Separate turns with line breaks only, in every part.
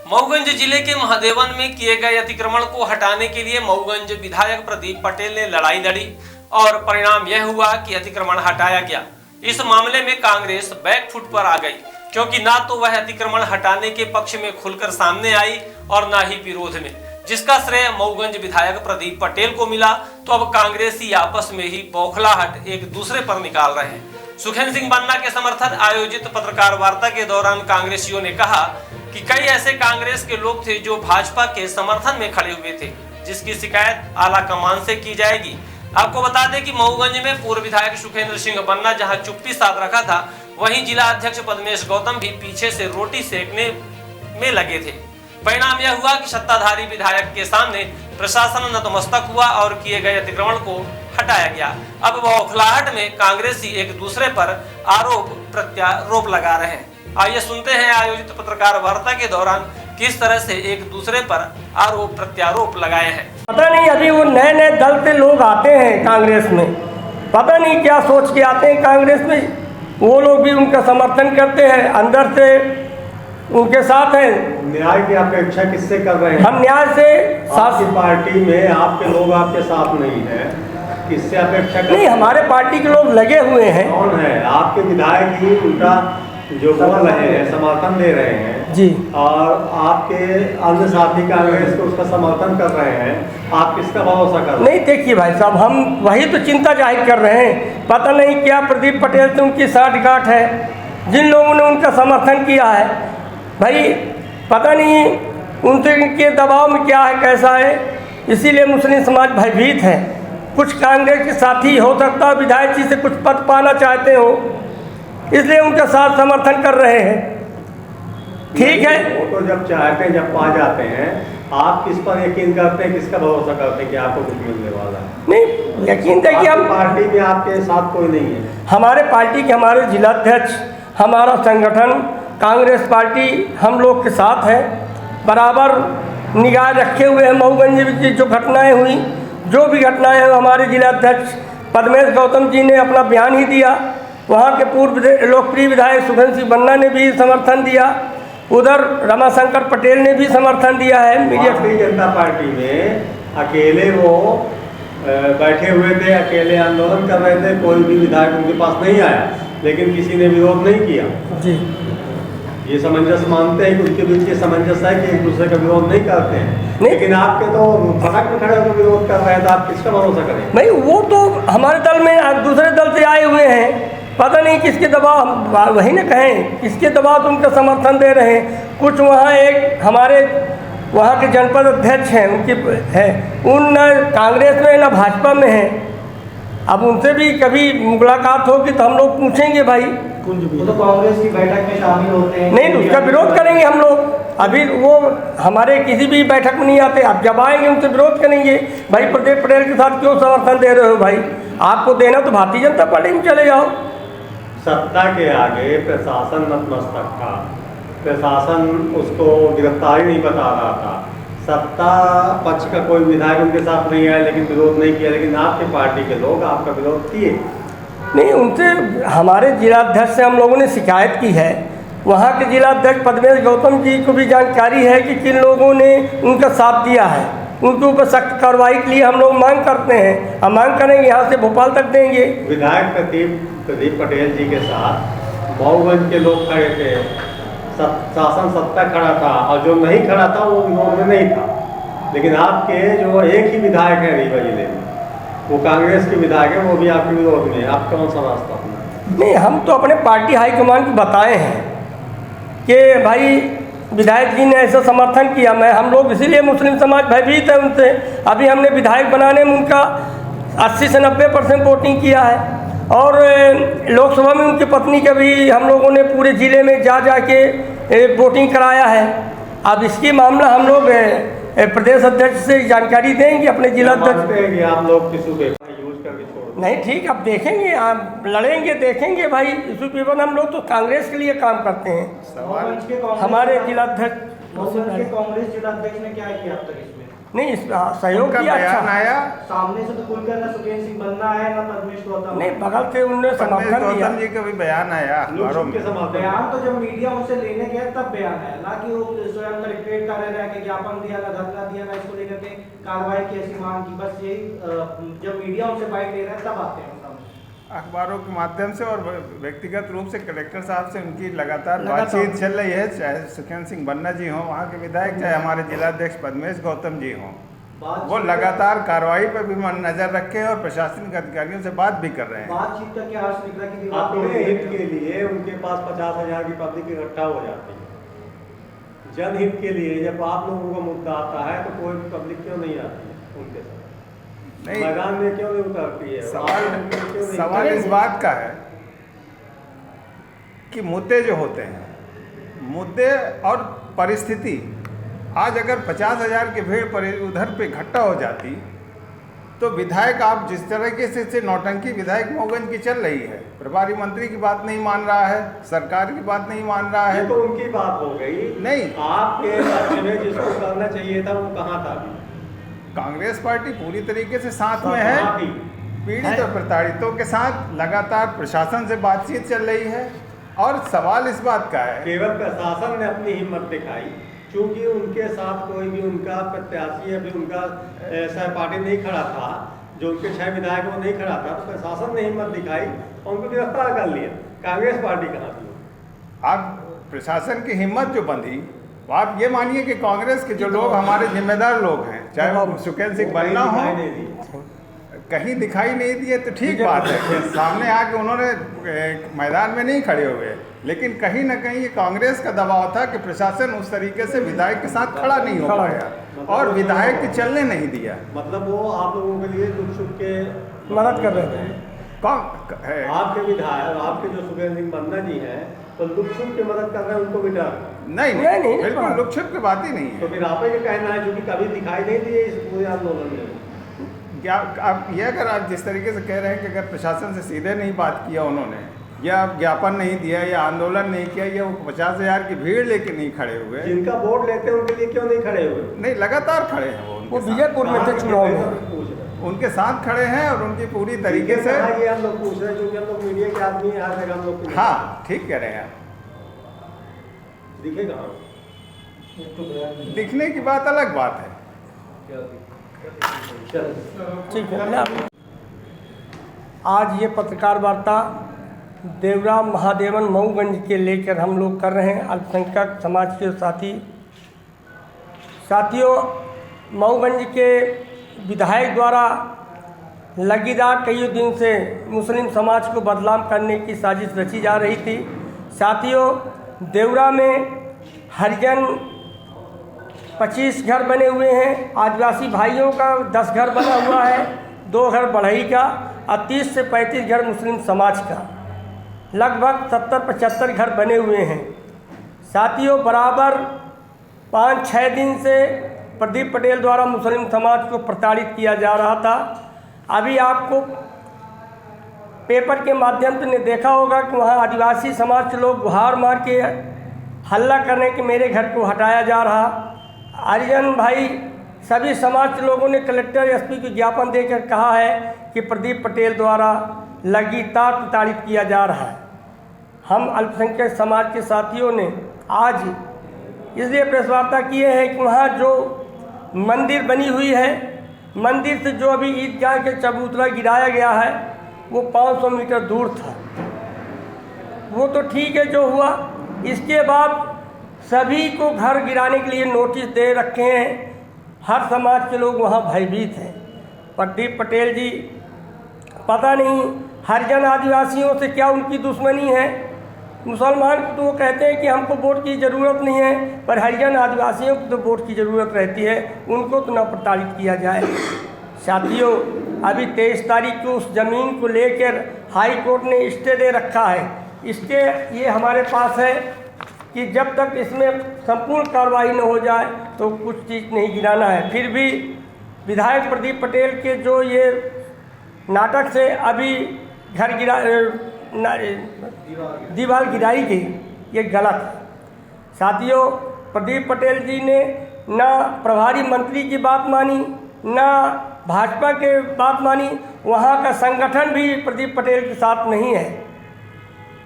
मऊगंज जिले के महादेवन में किए गए अतिक्रमण को हटाने के लिए मऊगंज विधायक प्रदीप पटेल ने लड़ाई लड़ी और परिणाम यह हुआ कि अतिक्रमण हटाया गया। इस मामले में कांग्रेस बैकफुट पर आ गई, क्योंकि ना तो वह अतिक्रमण हटाने के पक्ष में खुलकर सामने आई और ना ही विरोध में, जिसका श्रेय मऊगंज विधायक प्रदीप पटेल को मिला। तो अब कांग्रेसी आपस में ही बौखलाहट एक दूसरे पर निकाल रहे हैं। सुखेंद्र सिंह बन्ना के समर्थन आयोजित पत्रकार वार्ता के दौरान कांग्रेसियों ने कहा कि कई ऐसे कांग्रेस के लोग थे जो भाजपा के समर्थन में खड़े हुए थे, जिसकी शिकायत आला कमान से की जाएगी। आपको बता दें कि मऊगंज में पूर्व विधायक सुखेंद्र सिंह बन्ना जहां चुप्पी साध रखा था, वहीं जिला अध्यक्ष पद्मेश गौतम भी पीछे से रोटी सेकने में लगे थे। परिणाम यह हुआ कि सत्ताधारी विधायक के सामने प्रशासन नतमस्तक हुआ और किए गए अतिक्रमण को हटाया गया। अब बौखलाहट में कांग्रेसी एक दूसरे पर आरोप प्रत्यारोप लगा रहे हैं। आइए सुनते हैं आयोजित पत्रकार वार्ता के दौरान किस तरह से एक दूसरे पर आरोप प्रत्यारोप लगाए हैं।
पता नहीं, अभी वो नए नए दल से लोग आते हैं कांग्रेस में, पता नहीं क्या सोच के आते हैं कांग्रेस में। वो लोग भी उनका समर्थन करते हैं, अंदर से उनके साथ हैं।
न्याय की अपेक्षा किससे कर रहे हैं?
हम न्याय से।
आपकी पार्टी में आपके लोग आपके साथ नहीं है, किससे अपेक्षा कर?
नहीं, हमारे पार्टी के लोग लगे हुए हैं।
कौन है? आपके विधायक ही उनका जो बोल रहे हैं, समर्थन दे रहे हैं
जी,
और आपके अन्य साथी कांग्रेस को उसका समर्थन कर रहे हैं। आप किसका भरोसा कर रहे हैं?
नहीं, देखिए भाई साहब, हम वही तो चिंता जाहिर कर रहे हैं। पता नहीं क्या प्रदीप पटेल से उनकी साठगांठ है, जिन लोगों ने उनका समर्थन किया है। भाई पता नहीं उनसे के दबाव में क्या है, कैसा है, इसीलिए मुस्लिम समाज भयभीत है। कुछ कांग्रेस के साथी हो सकता है विधायक जी से कुछ पद पाना चाहते हो, इसलिए उनका साथ समर्थन कर रहे हैं। ठीक है,
वो तो जब चाहते हैं, जब पा जाते हैं, आप किस पर यकीन करते हैं, किसका भरोसा करते हैं कि आपको कुछ मिलने वाला है?
नहीं, यकीन देखिए, हम
पार्टी में आपके साथ कोई नहीं है।
हमारे पार्टी के हमारे जिलाध्यक्ष, हमारा संगठन कांग्रेस पार्टी हम लोग के साथ है, बराबर निगाह रखे हुए हैं। मऊगंज में जो घटनाएं हुई, जो भी घटनाएं हैं, हमारे जिलाध्यक्ष पद्मेश गौतम जी ने अपना बयान ही दिया। वहाँ के पूर्व लोकप्रिय विधायक सुखेंद्र सिंह बन्ना ने भी समर्थन दिया, उधर रमाशंकर पटेल ने भी समर्थन दिया है।
भारतीय जनता पार्टी में अकेले वो बैठे हुए थे, अकेले आंदोलन कर रहे थे, कोई भी विधायक उनके पास नहीं आया, लेकिन किसी ने विरोध नहीं किया।
जी,
ये समंजस मानते हैं कि उनके बीच ये समंजस है कि एक दूसरे का विरोध नहीं करते हैं, लेकिन आपके तो सड़क में खड़े होकर विरोध कर रहे हैं, तो आप किसका भरोसा करें?
नहीं, वो तो हमारे दल में दूसरे दल से आए हुए हैं, पता नहीं किसके दबाव, वही ना कहें, किसके दबाव से उनका समर्थन दे रहे हैं। कुछ वहाँ एक हमारे वहाँ के जनपद अध्यक्ष हैं, उनकी है, उन न कांग्रेस में न भाजपा में है। अब उनसे भी कभी मुलाकात होगी तो हम लोग पूछेंगे भाई।
वो तो कांग्रेस की बैठक में शामिल होते हैं।
नहीं, उसका विरोध करेंगे हम लोग। अभी वो हमारे किसी भी बैठक में नहीं आते, अब जब आएंगे उनसे विरोध करेंगे। भाई प्रदीप पटेल के साथ क्यों समर्थन दे रहे हो? भाई आपको देना तो भारतीय जनता पार्टी में चले जाओ।
सत्ता के आगे प्रशासन नतमस्तक था, प्रशासन उसको गिरफ्तारी नहीं बता रहा था। सत्ता पक्ष का कोई विधायक उनके साथ नहीं आया, लेकिन विरोध नहीं किया, लेकिन आपकी पार्टी के लोग आपका विरोध किए।
नहीं, उनसे हमारे जिलाध्यक्ष से हम लोगों ने शिकायत की है। वहाँ के जिलाध्यक्ष पद्मेश गौतम जी को भी जानकारी है कि किन लोगों ने उनका साथ दिया है। उनके ऊपर सख्त कार्रवाई के लिए हम लोग मांग करते हैं। हम मांग करेंगे, यहाँ से भोपाल तक देंगे।
विधायक प्रदीप पटेल जी के साथ मऊगंज के लोग खड़े थे, शासन सत्ता खड़ा था, और जो नहीं खड़ा था वो विरोध में नहीं था। लेकिन आपके जो एक ही विधायक है रीवा जिले में, वो कांग्रेस के विधायक है, वो भी आपके विरोध में। आप कौन सा रास्ता अपना?
नहीं, हम तो अपने पार्टी हाईकमान को बताए हैं कि भाई विधायक जी ने ऐसा समर्थन किया। हम लोग इसीलिए मुस्लिम समाज भयभीत है उनसे। अभी हमने विधायक बनाने में उनका 80 से 90% वोटिंग किया है, और लोकसभा में उनकी पत्नी का भी हम लोगों ने पूरे ज़िले में जा के वोटिंग कराया है। अब इसकी मामला हम लोग प्रदेश अध्यक्ष से जानकारी देंगे, अपने जिला अध्यक्ष।
आप लोग टिश्यू पेपर यूज करके छोड़
नहीं, ठीक, अब देखेंगे, आप लड़ेंगे, देखेंगे भाई। इशू पेपर हम लोग तो कांग्रेस के लिए काम करते हैं। हमारे जिलाध्यक्ष
कांग्रेस जिलाध्यक्ष ने क्या किया अब तक इसमें?
नहीं सहयोग
उनका
किया
बयान
अच्छा
आया।
सामने से तो खुलकर ना सुखेंद्र सिंह बनना है ना परमेश गौतम।
नहीं, बगल से उन्होंने समर्थन दिया।
गौतम जी का भी बयान आया अखबारों में।
बयान तो जब मीडिया उनसे लेने गया तब बयान आया, ना कि वो स्वयं कलेक्ट्रेट कार्यालय रह के ज्ञापन दिया, ना धरना दिया, ना इसको लेकर के कार्रवाई की ऐसी मांग की। बस यही जब मीडिया उनसे बाइट ले रहा है तब आते हैं
अखबारों के माध्यम से और व्यक्तिगत रूप से कलेक्टर साहब से उनकी लगातार बातचीत चल रही है, चाहे सुखेंद्र सिंह बन्ना जी हों वहाँ के विधायक, चाहे हमारे जिलाध्यक्ष परमेश गौतम जी हों, वो लगातार कार्रवाई पर भी नजर रखे हैं और प्रशासनिक अधिकारियों से बात भी कर रहे हैं।
बातचीत का क्या अर्थ निकला कि
अपने हित के लिए उनके पास 50,000 की पब्लिक इकट्ठा हो जाती है। जनहित के लिए जब आप लोगों का मुद्दा आता है तो कोई पब्लिक क्यों नहीं आती है उनके साथ?
नहीं,
मैदान में क्यों नहीं उतरती है?
सवाल इस बात का है कि मुद्दे जो होते हैं, मुद्दे और परिस्थिति, आज अगर 50,000 की भीड़ पर उधर पे इकट्ठा हो जाती तो विधायक, आप जिस तरीके से नौटंकी विधायक मऊगंज की चल रही है, प्रभारी मंत्री की बात नहीं मान रहा है, सरकार की बात नहीं मान रहा है,
ये तो उनकी बात हो गई।
नहीं,
आपके राज्य में जिसको करना चाहिए था वो कहाँ था?
कांग्रेस पार्टी पूरी तरीके से साथ में है, पीड़ित और प्रताड़ितों के साथ लगातार प्रशासन से बातचीत चल रही है। और सवाल इस बात का है,
केवल प्रशासन ने अपनी हिम्मत दिखाई, क्योंकि उनके साथ कोई भी उनका प्रत्याशी अभी उनका सहपाठी नहीं खड़ा था, जो उनके 6 विधायक वो नहीं खड़ा था, तो प्रशासन ने हिम्मत दिखाई और उनको गिरफ्तार कर लिया। कांग्रेस पार्टी कहाँ थी?
आप प्रशासन की हिम्मत जो बंधी, आप ये मानिए कि कांग्रेस के जो लोग हमारे जिम्मेदार लोग हैं, चाहे वो सुखेंद्र सिंह बन्ना हो, कहीं दिखाई नहीं दिए तो ठीक बात है कि सामने आके उन्होंने मैदान में नहीं खड़े हुए, लेकिन कहीं ना कहीं ये कांग्रेस का दबाव था कि प्रशासन उस तरीके से विधायक के साथ खड़ा नहीं हो पाया और विधायक के चलने नहीं दिया।
मतलब वो आप लोगों के लिए दुख सुख के
मदद कर रहे थे।
आपके विधायक, आपके जो सुखेंद्र सिंह बन्ना जी हैं, तो लुक छुप के मदद कर रहे हैं, उनको भी डर
नहीं, बिल्कुल लुक छुप की बात ही नहीं है।
तो फिर आप ये कहना है, जो कि कभी दिखाई नहीं दिए इस पूरे आंदोलन में,
क्या आप ये, अगर आप जिस तरीके से कह रहे हैं कि अगर प्रशासन से सीधे नहीं बात किया उन्होंने, या ज्ञापन नहीं दिया, या आंदोलन नहीं किया, या वो 50,000 की भीड़ लेके नहीं खड़े हुए,
जिनका वोट लेते हैं उनके लिए क्यों नहीं खड़े हुए?
नहीं, लगातार खड़े हैं वो
विजयपुर में थे चुनाव में,
उनके साथ खड़े हैं और उनकी पूरी तरीके से।
ये हम लोग पूछ रहे हैं क्योंकि हम लोग मीडिया के आदमी हैं, हर जगह हम लोग।
हाँ, ठीक कह रहे हैं आप।
दिखे कहाँ?
दिखने की बात अलग बात है।
ठीक है। आज ये पत्रकार वार्ता देवरा महादेवन मऊगंज के लेकर हम लोग कर रहे हैं, अल्पसंख्यक समाज के साथियों। मऊगंज के विधायक द्वारा लगीदार कई दिन से मुस्लिम समाज को बदनाम करने की साजिश रची जा रही थी। साथियों, देवरा में हरिजन 25 घर बने हुए हैं, आदिवासी भाइयों का 10 घर बना हुआ है, 2 घर बढ़ई का और 30 से 35 घर मुस्लिम समाज का, लगभग 70-75 घर बने हुए हैं। साथियों, बराबर 5-6 दिन से प्रदीप पटेल द्वारा मुस्लिम समाज को प्रताड़ित किया जा रहा था। अभी आपको पेपर के माध्यम से देखा होगा कि वहाँ आदिवासी समाज के लोग गुहार मार के हल्ला करने के मेरे घर को हटाया जा रहा। हरिजन भाई सभी समाज के लोगों ने कलेक्टर एसपी को ज्ञापन देकर कहा है कि प्रदीप पटेल द्वारा लगातार प्रताड़ित किया जा रहा है। हम अल्पसंख्यक समाज के साथियों ने आज इसलिए प्रेस वार्ता किए हैं कि वहाँ जो मंदिर बनी हुई है, मंदिर से जो अभी ईदगाह के चबूतरा गिराया गया है वो 500 मीटर दूर था। वो तो ठीक है जो हुआ, इसके बाद सभी को घर गिराने के लिए नोटिस दे रखे हैं। हर समाज के लोग वहाँ भयभीत हैं। प्रदीप पटेल जी, पता नहीं हरिजन आदिवासियों से क्या उनकी दुश्मनी है। मुसलमान को तो वो कहते हैं कि हमको वोट की ज़रूरत नहीं है, पर हरिजन आदिवासियों को तो वोट की ज़रूरत रहती है, उनको तो न प्रताड़ित किया जाए। साथियों, अभी 23 तारीख को उस ज़मीन को लेकर हाई कोर्ट ने स्टे दे रखा है। इसके ये हमारे पास है कि जब तक इसमें संपूर्ण कार्रवाई न हो जाए तो कुछ चीज़ नहीं गिराना है। फिर भी विधायक प्रदीप पटेल के जो ये नाटक से अभी घर गिरा दीवार गिराई गई, ये गलत है। साथियों, प्रदीप पटेल जी ने ना प्रभारी मंत्री की बात मानी, ना भाजपा के बात मानी। वहाँ का संगठन भी प्रदीप पटेल के साथ नहीं है।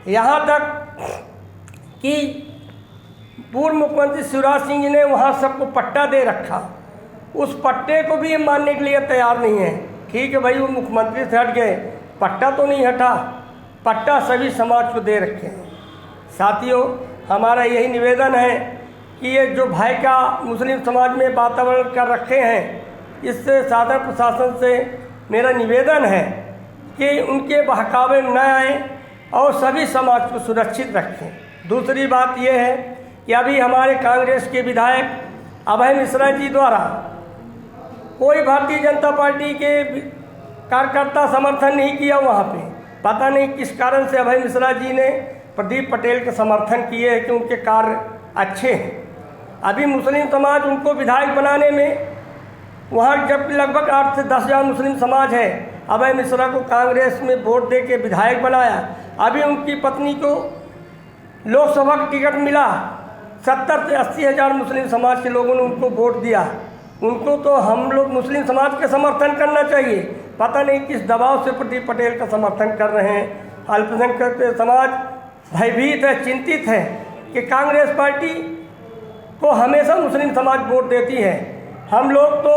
यहाँ तक कि पूर्व मुख्यमंत्री शिवराज सिंह जी ने वहाँ सबको पट्टा दे रखा, उस पट्टे को भी मानने के लिए तैयार नहीं है। ठीक है भाई, वो मुख्यमंत्री से हट गए, पट्टा तो नहीं हटा, पट्टा सभी समाज को दे रखे हैं। साथियों, हमारा यही निवेदन है कि ये जो भय का मुस्लिम समाज में वातावरण कर रखे हैं, इससे शासन प्रशासन से मेरा निवेदन है कि उनके बहकावे न आए और सभी समाज को सुरक्षित रखें। दूसरी बात यह है कि अभी हमारे कांग्रेस के विधायक अभय मिश्रा जी द्वारा कोई भारतीय जनता पार्टी के कार्यकर्ता समर्थन नहीं किया वहाँ पे। पता नहीं किस कारण से अभय मिश्रा जी ने प्रदीप पटेल का समर्थन किए हैं कि उनके कार्य अच्छे हैं। अभी मुस्लिम समाज उनको विधायक बनाने में, वहाँ जब लगभग 8 से 10 हज़ार मुस्लिम समाज है, अभय मिश्रा को कांग्रेस में वोट दे के विधायक बनाया। अभी उनकी पत्नी को लोकसभा का टिकट मिला, 70 से 80 हज़ार मुस्लिम समाज के लोगों ने उनको वोट दिया। उनको तो हम लोग मुस्लिम समाज का समर्थन करना चाहिए। पता नहीं किस दबाव से प्रदीप पटेल का समर्थन कर रहे हैं। अल्पसंख्यक समाज भयभीत है, चिंतित है कि कांग्रेस पार्टी को हमेशा मुस्लिम समाज वोट देती है। हम लोग तो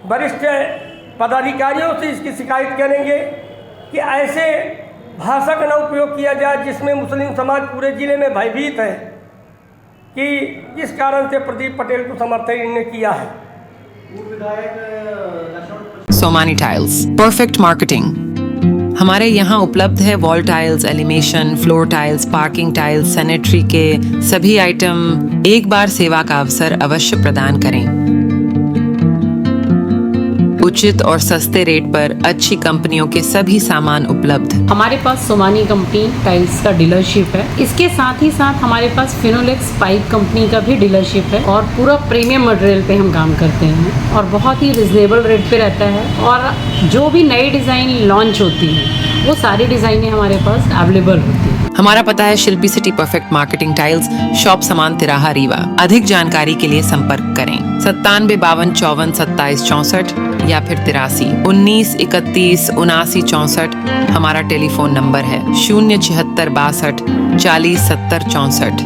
वरिष्ठ पदाधिकारियों से इसकी शिकायत करेंगे कि ऐसे भाषा का न उपयोग किया जाए जिसमें मुस्लिम समाज पूरे ज़िले में भयभीत है कि किस कारण से प्रदीप पटेल को समर्थन इन्होंने किया है।
Somani tiles, perfect marketing. हमारे यहाँ उपलब्ध है wall tiles, elevation, floor tiles, parking tiles, sanitary के सभी आइटम। एक बार सेवा का अवसर अवश्य प्रदान करें। उचित और सस्ते रेट पर अच्छी कंपनियों के सभी सामान उपलब्ध।
हमारे पास सोमानी कंपनी टाइल्स का डीलरशिप है। इसके साथ ही साथ हमारे पास फिनोलेक्स पाइप कंपनी का भी डीलरशिप है और पूरा प्रीमियम मटेरियल पे हम काम करते हैं और बहुत ही रिजनेबल रेट पे रहता है। और जो भी नई डिज़ाइन लॉन्च होती है वो सारी डिज़ाइनें हमारे पास अवेलेबल होती है।
हमारा पता है Shilpi city perfect marketing tiles, shop Saman तिराहा रीवा। अधिक जानकारी के लिए संपर्क करें 97 52 54 27 64 या फिर 83 19 31 79 64। हमारा टेलीफोन नंबर है 076 62 40 70 64।